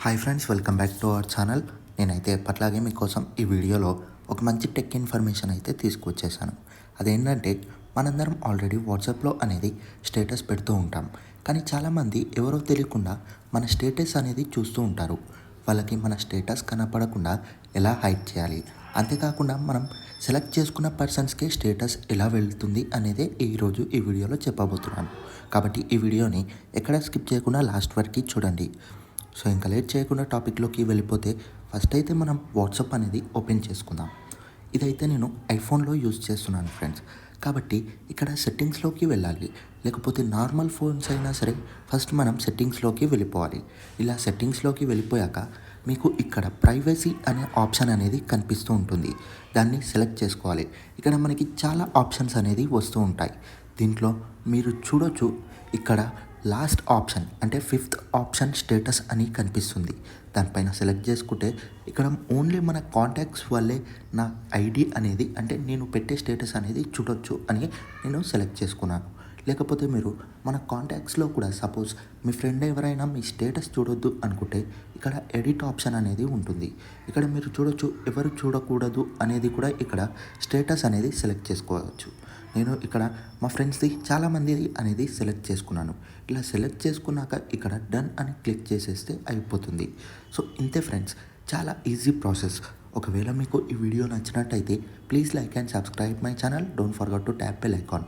Hi friends, welcome back to our channel. నేనైతే ఎప్పట్లాగే మీకోసం ఈ వీడియోలో ఒక మంచి టెక్ ఇన్ఫర్మేషన్ అయితే తీసుకొచ్చేసాను. అదేంటంటే మనందరం ఆల్రెడీ వాట్సాప్లో అనేది స్టేటస్ పెడుతూ ఉంటాం. కానీ చాలామంది ఎవరో తెలియకుండా మన స్టేటస్ అనేది చూస్తూ ఉంటారు. వాళ్ళకి మన స్టేటస్ కనపడకుండా ఎలా హైడ్ చేయాలి, అంతేకాకుండా మనం సెలెక్ట్ చేసుకున్న పర్సన్స్కి స్టేటస్ ఎలా వెళ్తుంది అనేదే ఈరోజు ఈ వీడియోలో చెప్పబోతున్నాను. కాబట్టి ఈ వీడియోని ఎక్కడ స్కిప్ చేయకుండా లాస్ట్ వరకు చూడండి. సో ఇంకా లేట్ చేయకుండా టాపిక్లోకి వెళ్ళిపోతే ఫస్ట్ అయితే మనం వాట్సాప్ అనేది ఓపెన్ చేసుకుందాం. ఇదైతే నేను ఐఫోన్లో యూజ్ చేస్తున్నాను ఫ్రెండ్స్. కాబట్టి ఇక్కడ సెట్టింగ్స్లోకి వెళ్ళాలి, లేకపోతే నార్మల్ ఫోన్స్ అయినా సరే ఫస్ట్ మనం సెట్టింగ్స్లోకి వెళ్ళిపోవాలి. ఇలా సెట్టింగ్స్లోకి వెళ్ళిపోయాక మీకు ఇక్కడ ప్రైవసీ అనే ఆప్షన్ అనేది కనిపిస్తూ ఉంటుంది. దాన్ని సెలెక్ట్ చేసుకోవాలి. ఇక్కడ మనకి చాలా ఆప్షన్స్ అనేది వస్తూ ఉంటాయి. దీంట్లో మీరు చూడొచ్చు, ఇక్కడ లాస్ట్ ఆప్షన్ అంటే ఫిఫ్త్ ఆప్షన్ స్టేటస్ అని కనిపిస్తుంది. దానిపైన సెలెక్ట్ చేసుకుంటే ఇక్కడ ఓన్లీ మన కాంటాక్ట్స్ వల్లే నా ఐడి అనేది, అంటే నేను పెట్టే స్టేటస్ అనేది చూడొచ్చు అని నేను సెలెక్ట్ చేసుకున్నాను. లేకపోతే మీరు మన కాంటాక్ట్స్లో కూడా సపోజ్ మీ ఫ్రెండ్ ఎవరైనా మీ స్టేటస్ చూడొద్దు అనుకుంటే ఇక్కడ ఎడిట్ ఆప్షన్ అనేది ఉంటుంది. ఇక్కడ మీరు చూడొచ్చు, ఎవరు చూడకూడదు అనేది కూడా ఇక్కడ స్టేటస్ అనేది సెలెక్ట్ చేసుకోవచ్చు. నేను ఇక్కడ మా ఫ్రెండ్స్ది చాలామందిది అనేది సెలెక్ట్ చేసుకున్నాను. ఇలా సెలెక్ట్ చేసుకున్నాక ఇక్కడ డన్ అని క్లిక్ చేసేస్తే అయిపోతుంది. సో ఇంతే ఫ్రెండ్స్, చాలా ఈజీ ప్రాసెస్. ఒకవేళ మీకు ఈ వీడియో నచ్చినట్టయితే please like and subscribe my channel. Don't forget to tap bell icon.